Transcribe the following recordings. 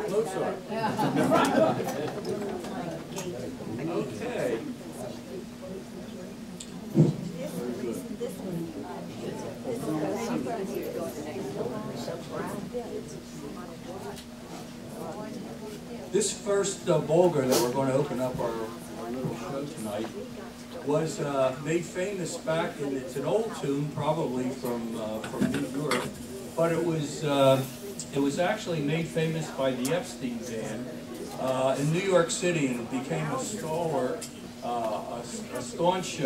Mozart. Okay. This first Bolger that we're going to open up our little show tonight was made famous back in, it's an old tune probably from New York, but it was actually made famous by the Epstein Band in New York City, and it became a stalwart, a staunch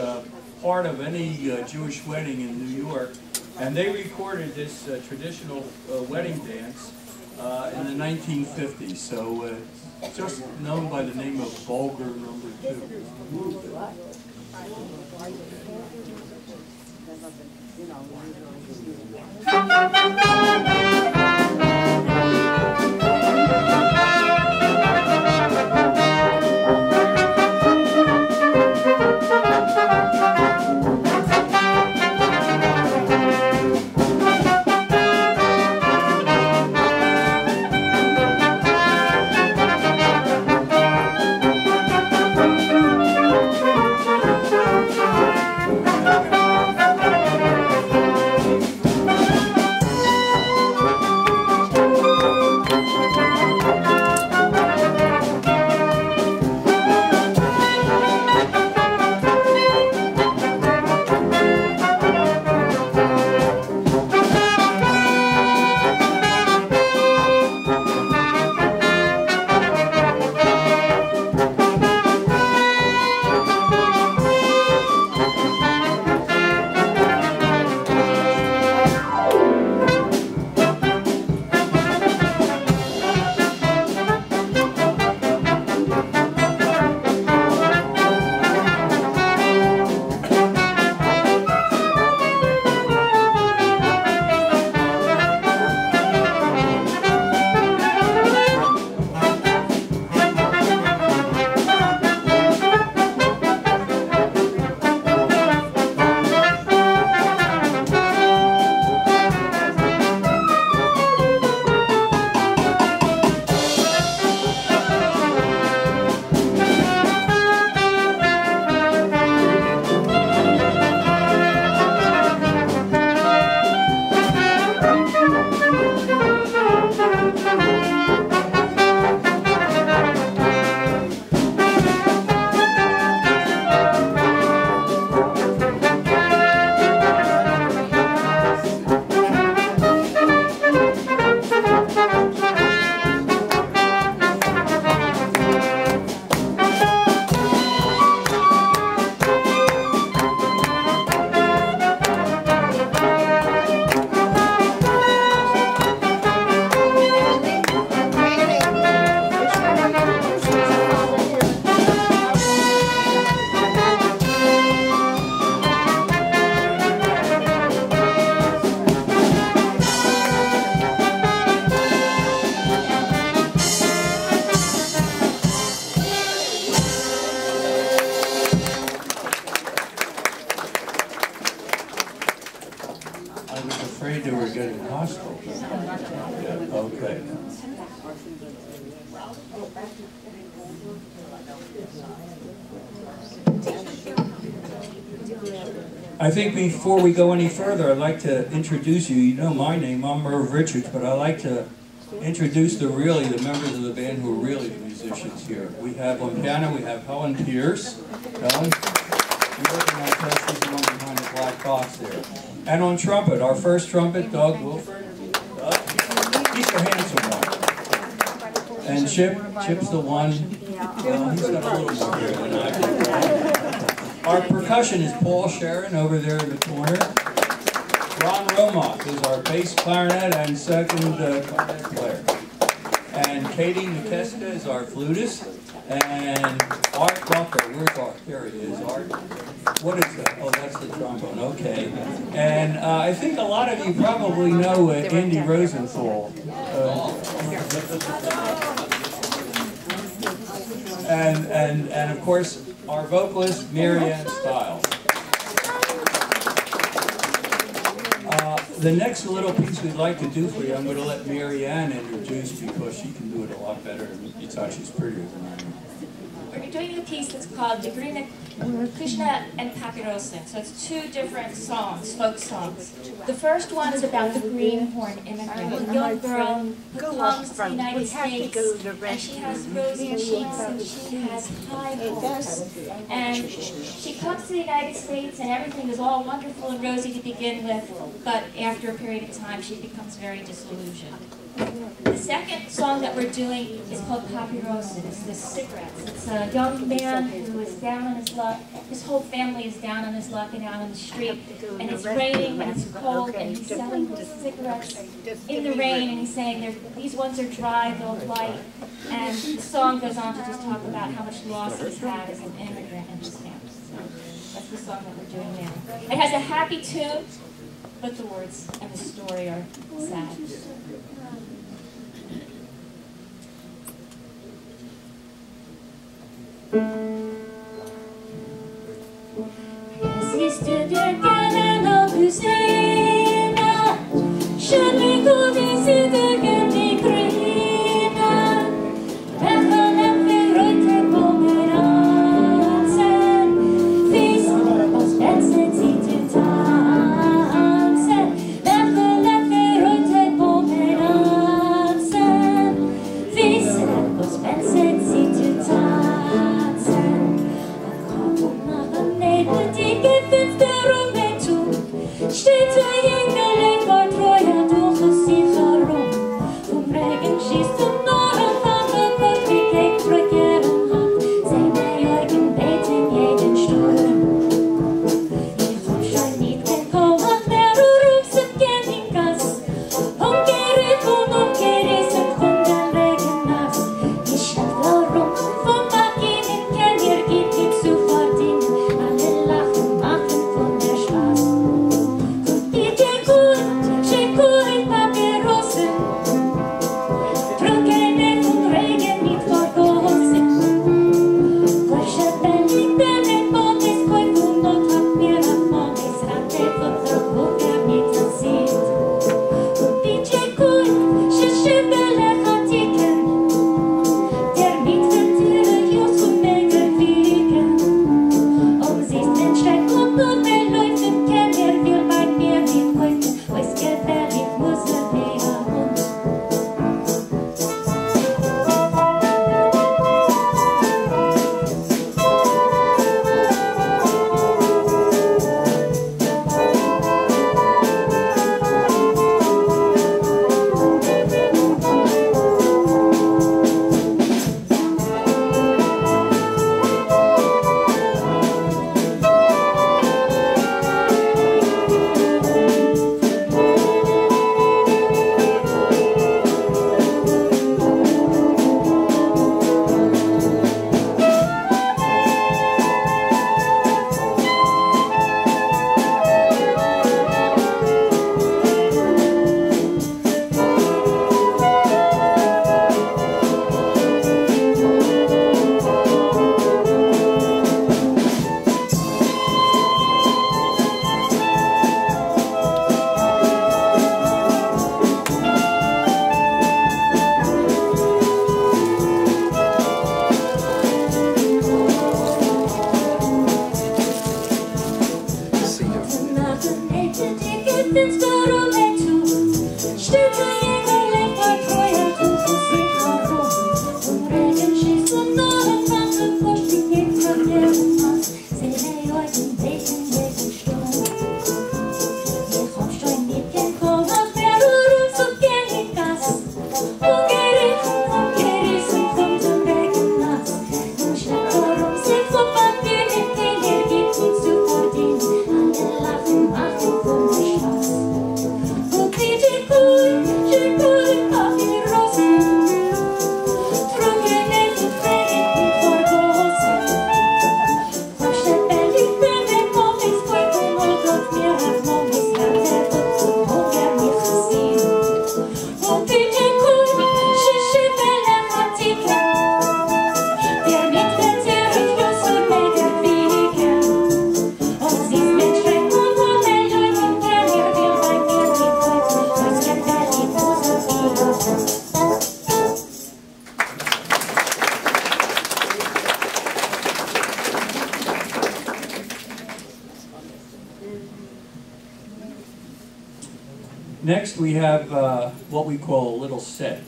part of any Jewish wedding in New York. And they recorded this traditional wedding dance in the 1950s, so just known by the name of Bolger number 2. Okay. I think before we go any further, I'd like to introduce you. You know my name, I'm Merv Richards, but I'd like to introduce the members of the band who are really the musicians here. We have on piano, we have Helen Pierce. Helen, you're looking at us, she's the one behind the black box there. And on trumpet, our first trumpet, Doug Wilford. He's the handsome one. And Chip's the one, well, he's got a little more hair than I do. Our percussion is Paul Sharon over there in the corner. Ron Romoff is our bass clarinet and second clarinet player. And Katie McKeska is our flutist. And Art Bucker, where's Art? There he is, Art. What is that? Oh, that's the trombone, okay. And I think a lot of you probably know Andy Rosenthal. And of course, our vocalist, Marianne Stiles. The next little piece we'd like to do for you, I'm going to let Mary Ann introduce because she can do it a lot better, and you thought she's prettier than I am. We're doing a piece that's called Krishna and Papirosa. So it's two different songs, folk songs. The first one is about the greenhorn immigrant, a young girl who comes to the United States, and she has rosy cheeks and she has high hopes. And she comes to the United States and everything is all wonderful and rosy to begin with, but after a period of time she becomes very disillusioned. The second song that we're doing is called Papirosa. It's the cigarettes. It's a young man who is down on his luck. His whole family is down on his luck and out on the street. And it's raining and it's cold and he's selling cigarettes in the rain and he's saying these ones are dry, they'll light. And the song goes on to just talk about how much loss he's had as an immigrant in his family. So that's the song that we're doing now. It has a happy tune, but the words and the story are sad. Resistede no kusina, shadli kudisi de genikrina, vehane feroite pomeransen, vis os etseti tutansen, vehane feroite pomeransen. Next we have what we call a little set.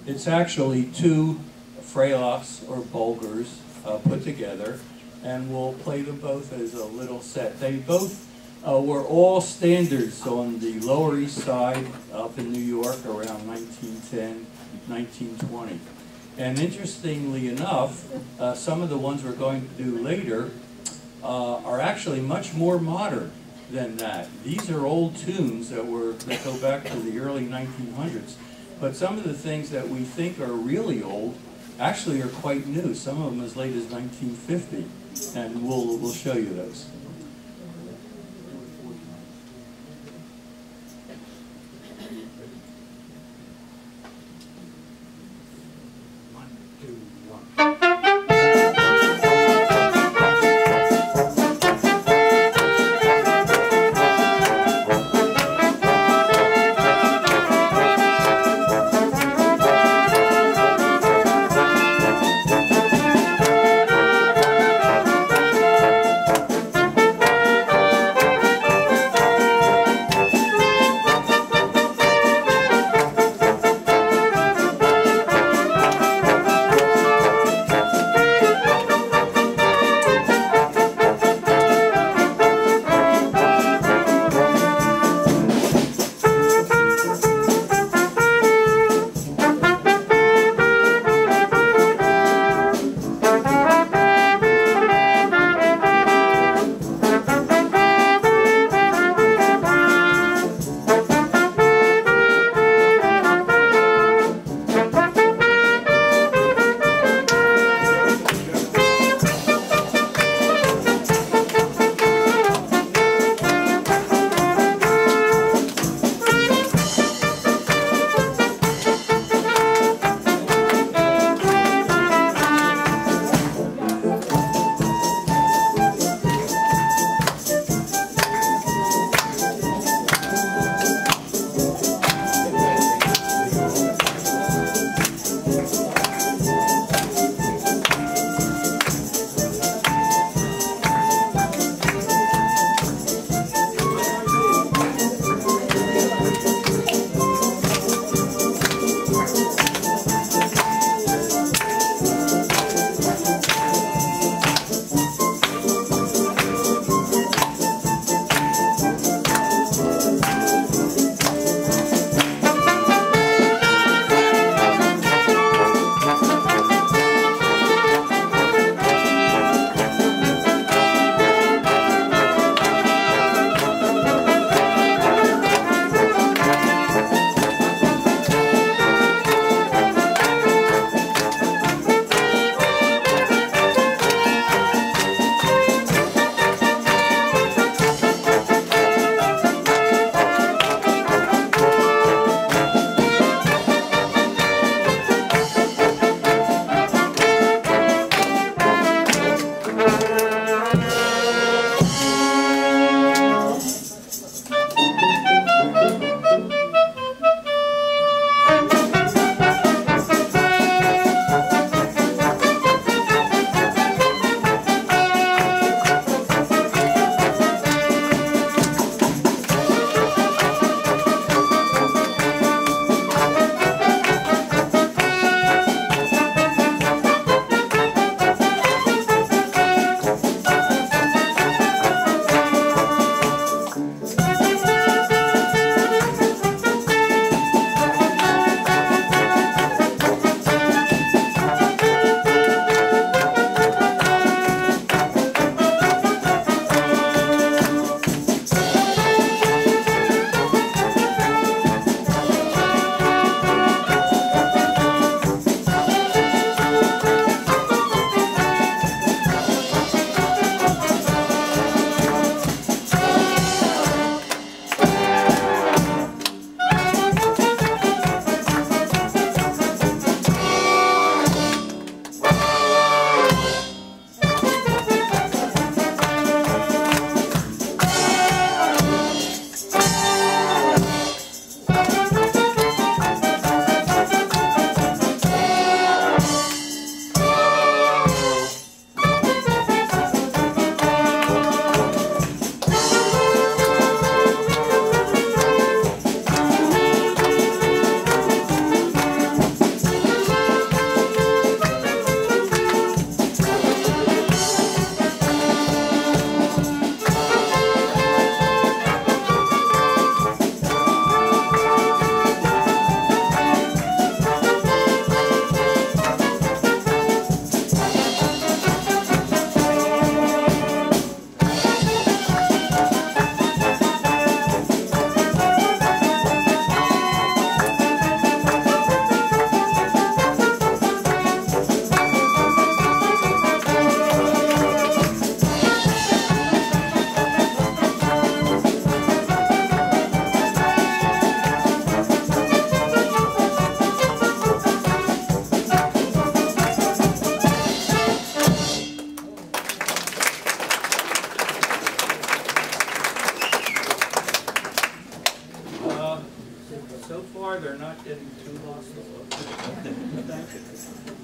It's actually two frailas or bulgars put together, and we'll play them both as a little set. They both were all standards on the Lower East Side up in New York around 1910, 1920. And interestingly enough, some of the ones we're going to do later are actually much more modern than that. These are old tunes that go back to the early 1900s. But some of the things that we think are really old actually are quite new. Some of them as late as 1950, and we'll show you those.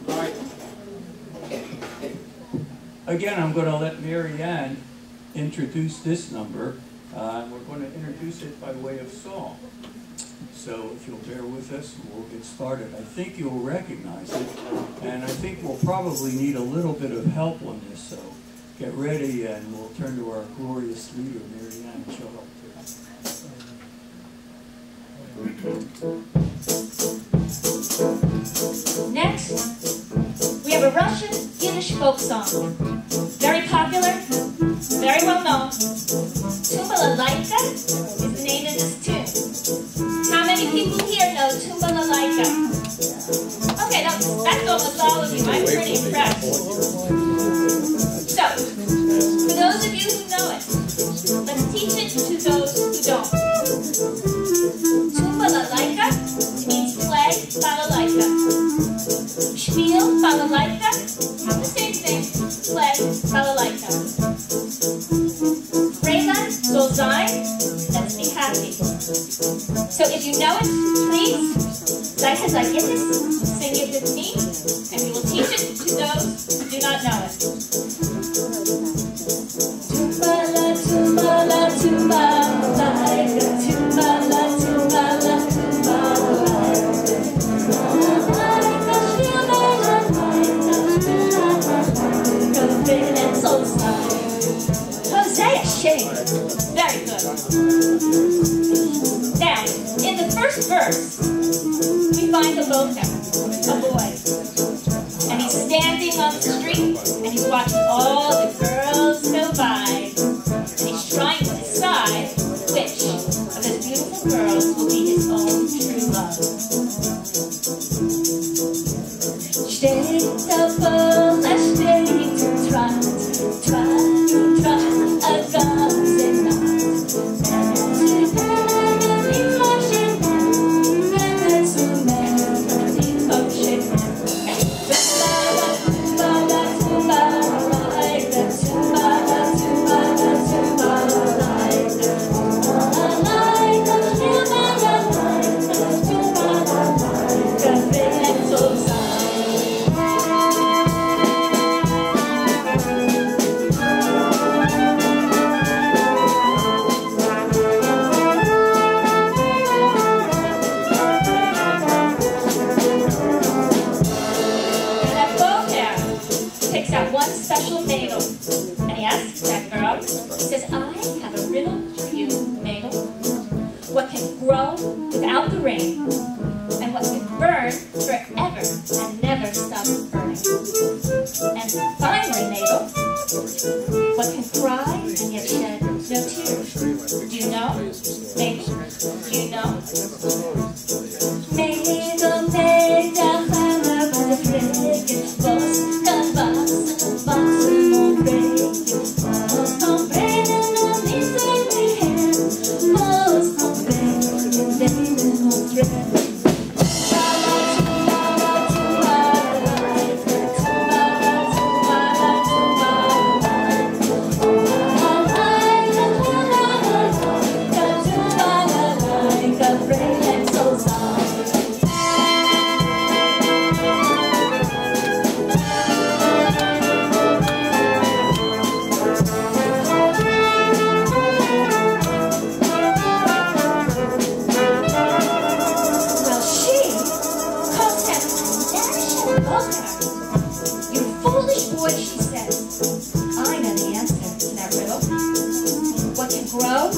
All right. Again, I'm going to let Mary Ann introduce this number. We're going to introduce it by way of song. So if you'll bear with us, we'll get started. I think you'll recognize it, and I think we'll probably need a little bit of help on this, so get ready and we'll turn to our glorious leader, Mary Ann, and she'll help too. Next, we have a Russian Yiddish folk song. Very popular, very well known. Tumbalalaika is the name of this tune. How many people here know Tumbalalaika? Okay, that's almost all of you. I'm pretty impressed. So, for those of you who know it, let's teach it to those who don't. Tumbalalaika means play balalaika. Spiel balalaika, the same thing, play balalaika. Freda soll sein, let's be happy. So if you know it, please, like Yiddish, sing it with me, and we will teach it to those who do not know it. Tumbala, tumbala, tumbalaika, tumbala, tumbala, Hosea Shane. Very good. Now, in the first verse, we find a loafer, a boy. And he's standing on the street, and he's watching all the girls go by. And he's trying to decide which of his beautiful girls will be his own true love. Steht auf Pola, steht und trat, a ganze Nacht. Sie können die Flasche nehmen, wenn zu nehmen, die Kopfsche. Tumbala, tumbala, tumbalaika, tumbala, tumbala, tumbalaika, tumbalaika, tumbalaika, tumbalaika, wenn so sein. Special Madel, and he asks that girl, he says, I have a riddle for you, Madel. What can grow without the rain, and what can burn forever and never stop burning? And finally, Madel, what can cry and yet shed no tears? Do you know? Madel, do you know? Madel, Madel, Hannah, the frigate boss, come back.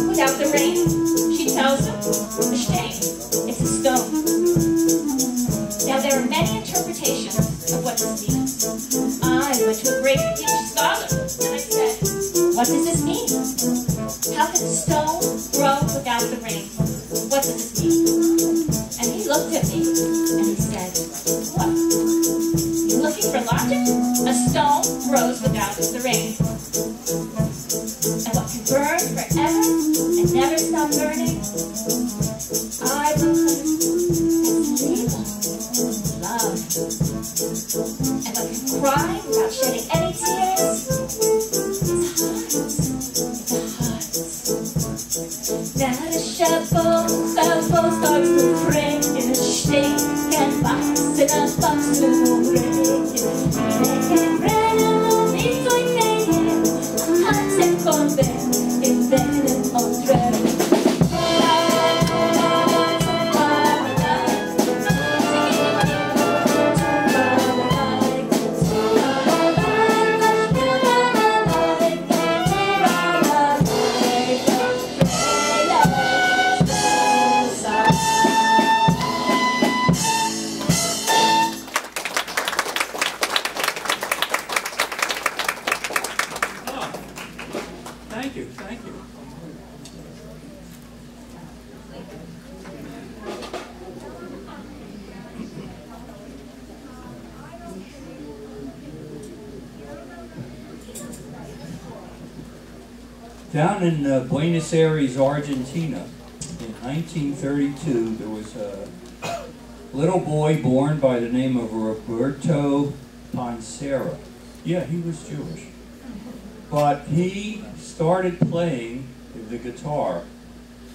Without the rain, she tells him, a shame, it's a stone. Now there are many interpretations of what this means. I went to a great Yiddish scholar, and I said, what does this mean? How can a stone grow without the rain? What does this mean? And he looked at me, and he said, what? You looking for logic? A stone grows without the rain. And what can burn forever and never stop burning? I believe it's love. And what can cry without shedding any tears? It's hearts. Now the chapeau starts to break in a stink and box in a box. Down in Buenos Aires, Argentina, in 1932, there was a little boy born by the name of Roberto Pansera. Yeah, he was Jewish. But he started playing the guitar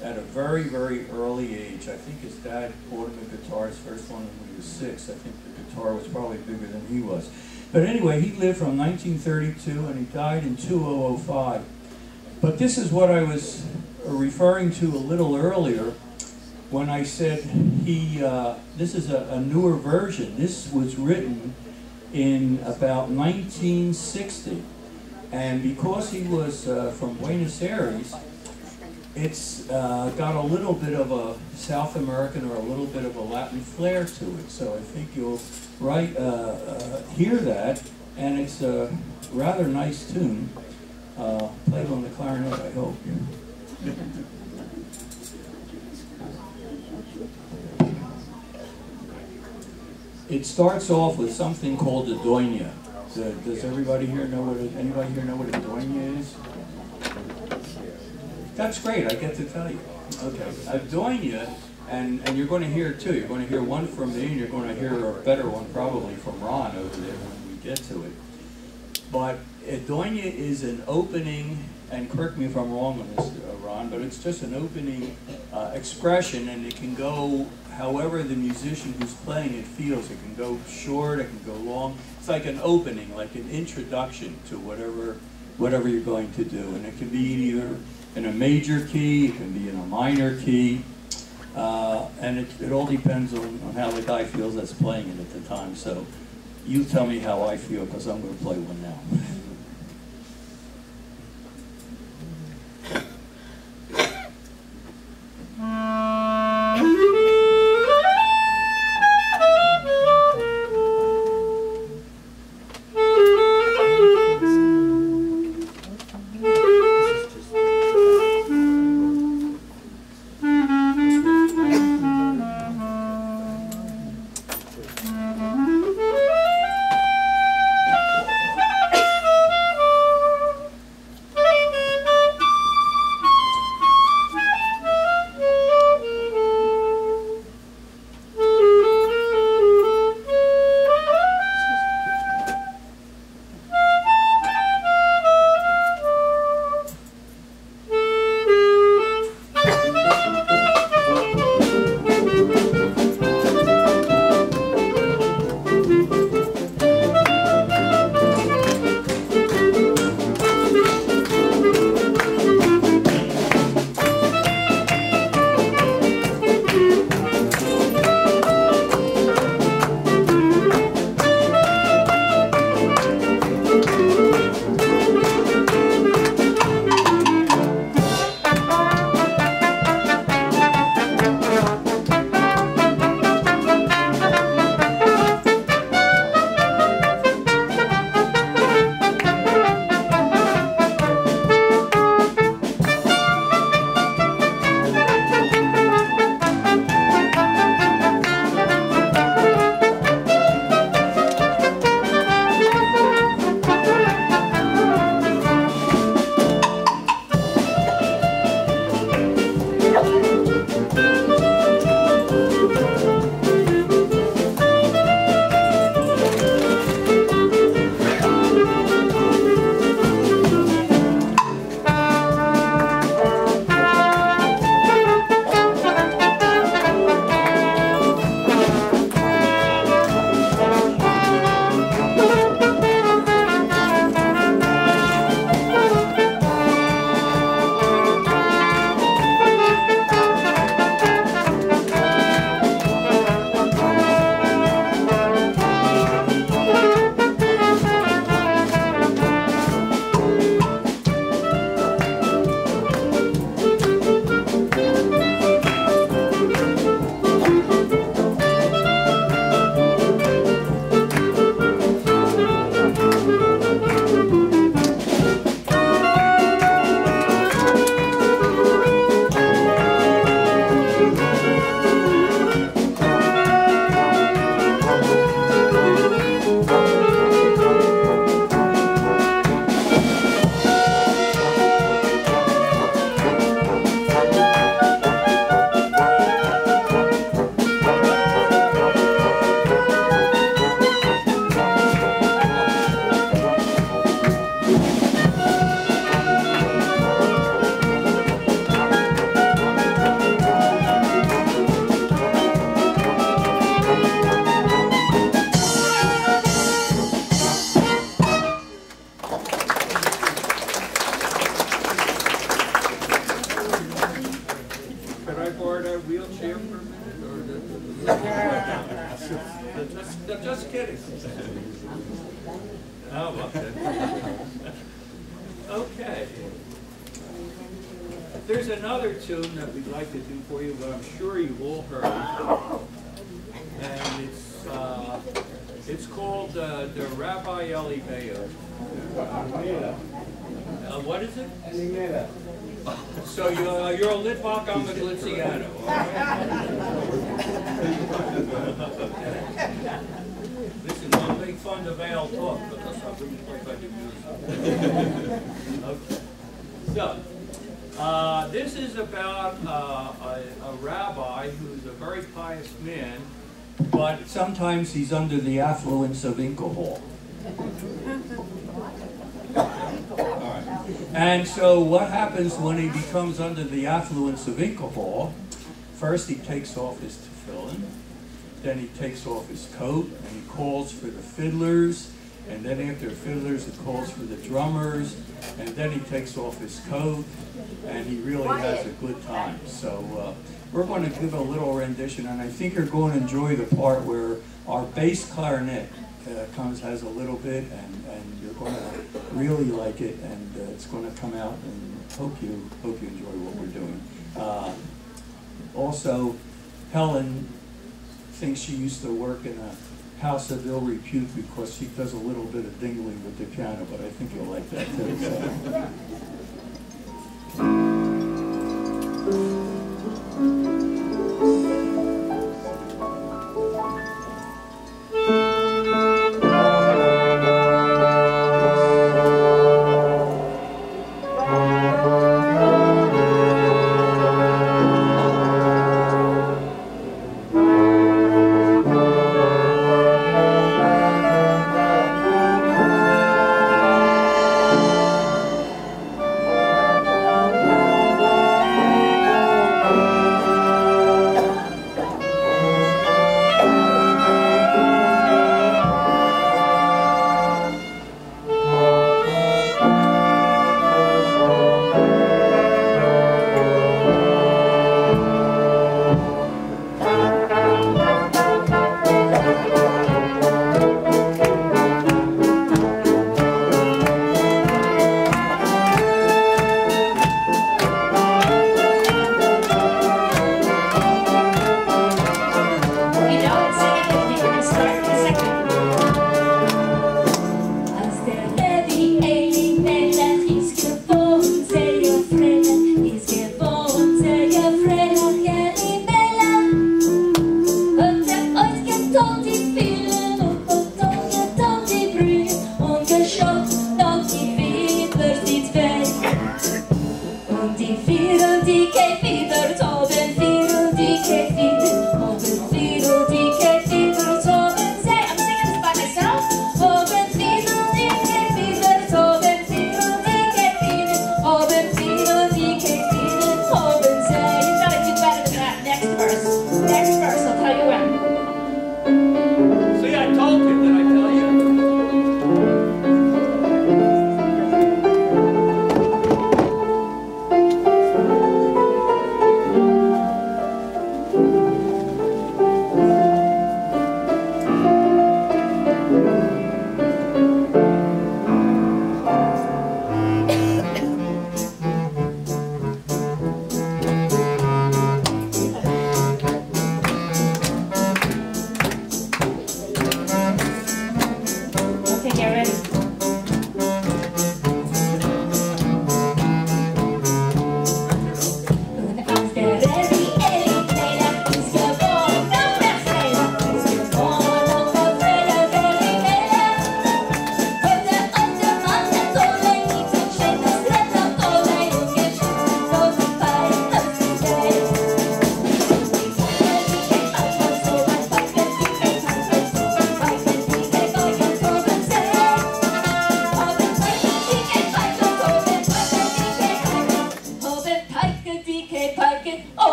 at a very, very early age. I think his dad bought him a guitar, his first one when he was 6. I think the guitar was probably bigger than he was. But anyway, he lived from 1932 and he died in 2005. But this is what I was referring to a little earlier when I said this is a newer version. This was written in about 1960. And because he was from Buenos Aires, it's got a little bit of a South American or a little bit of a Latin flair to it. So I think you'll hear that, and it's a rather nice tune. Played on the clarinet, I hope. It starts off with something called a doina. Does everybody here know what anybody here know what a doina is? That's great, I get to tell you. Okay, a doina, and you're going to hear two. You're going to hear one from me, and you're going to hear a better one probably from Ron over there when we get to it. But a doina is an opening, and correct me if I'm wrong on this, Ron, but it's just an opening expression, and it can go however the musician who's playing it feels. It can go short, it can go long. It's like an opening, like an introduction to whatever you're going to do. And it can be either in a major key, it can be in a minor key, and it all depends on how the guy feels that's playing it at the time. So you tell me how I feel, because I'm going to play one now. just kidding. How about that? Okay. There's another tune that we'd like to do for you, but I'm sure you've all heard. And it's called the Rabbi Elimeyu. What is it? So you're a Litvak, I'm a Glitziano. Listen, don't make fun of Al talk, because I'm going to play by the music. Okay. So, this is about a rabbi who's a very pious man, but sometimes he's under the affluence of alcohol. And so what happens when he becomes under the affluence of alcohol? First he takes off his tefillin, then he takes off his coat, and he calls for the fiddlers, and then after the fiddlers he calls for the drummers, and then he takes off his coat, and he really has a good time. So we're going to give a little rendition, and I think you're going to enjoy the part where our bass clarinet has a little bit, and you're going to really like it, and it's going to come out, and hope you enjoy what we're doing. Also, Helen thinks she used to work in a house of ill repute because she does a little bit of dingling with the piano, but I think you'll like that too. Thank you.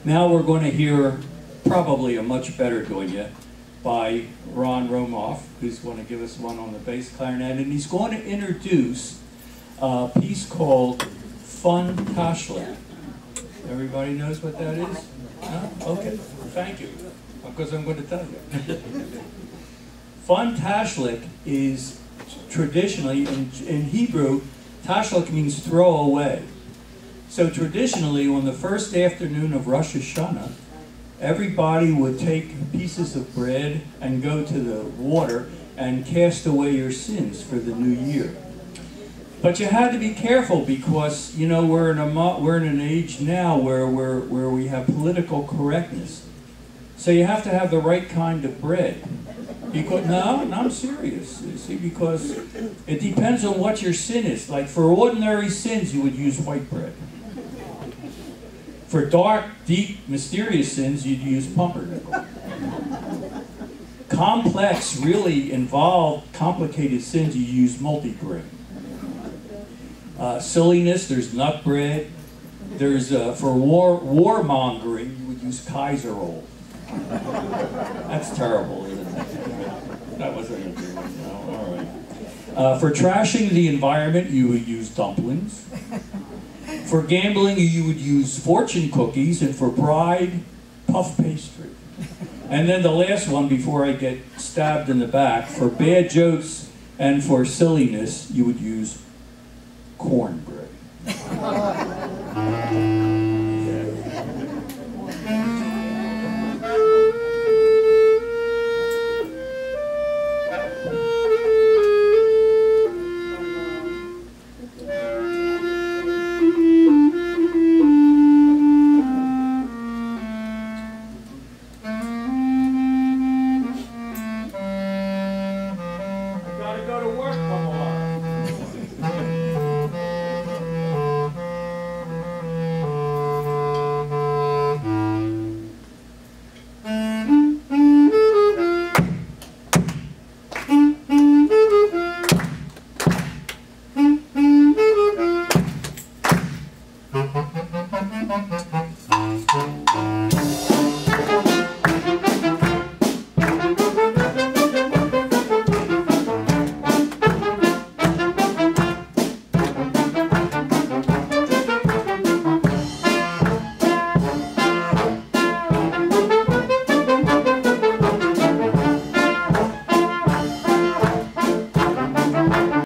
Now we're going to hear probably a much better Dunya by Ron Romoff, who's going to give us one on the bass clarinet, and he's going to introduce a piece called Fun Tashlik. Everybody knows what that is? No? Okay, thank you, because I'm going to tell you. Fun Tashlik is traditionally, in Hebrew, Tashlik means throw away. So traditionally, on the first afternoon of Rosh Hashanah, everybody would take pieces of bread and go to the water and cast away your sins for the new year. But you had to be careful because, you know, we're in an age now where we have political correctness. So you have to have the right kind of bread. Because, no, I'm serious. You see, because it depends on what your sin is. Like for ordinary sins, you would use white bread. For dark, deep, mysterious sins, you'd use pumpernickel. Complex, really involved, complicated sins, you use multigrain. Silliness, there's nut bread. There's, for warmongering, you would use Kaiserol. That's terrible, isn't it? That wasn't a good one, no, all right. For trashing the environment, you would use dumplings. For gambling, you would use fortune cookies, and for pride, puff pastry. And then the last one, before I get stabbed in the back, for bad jokes and for silliness, you would use cornbread.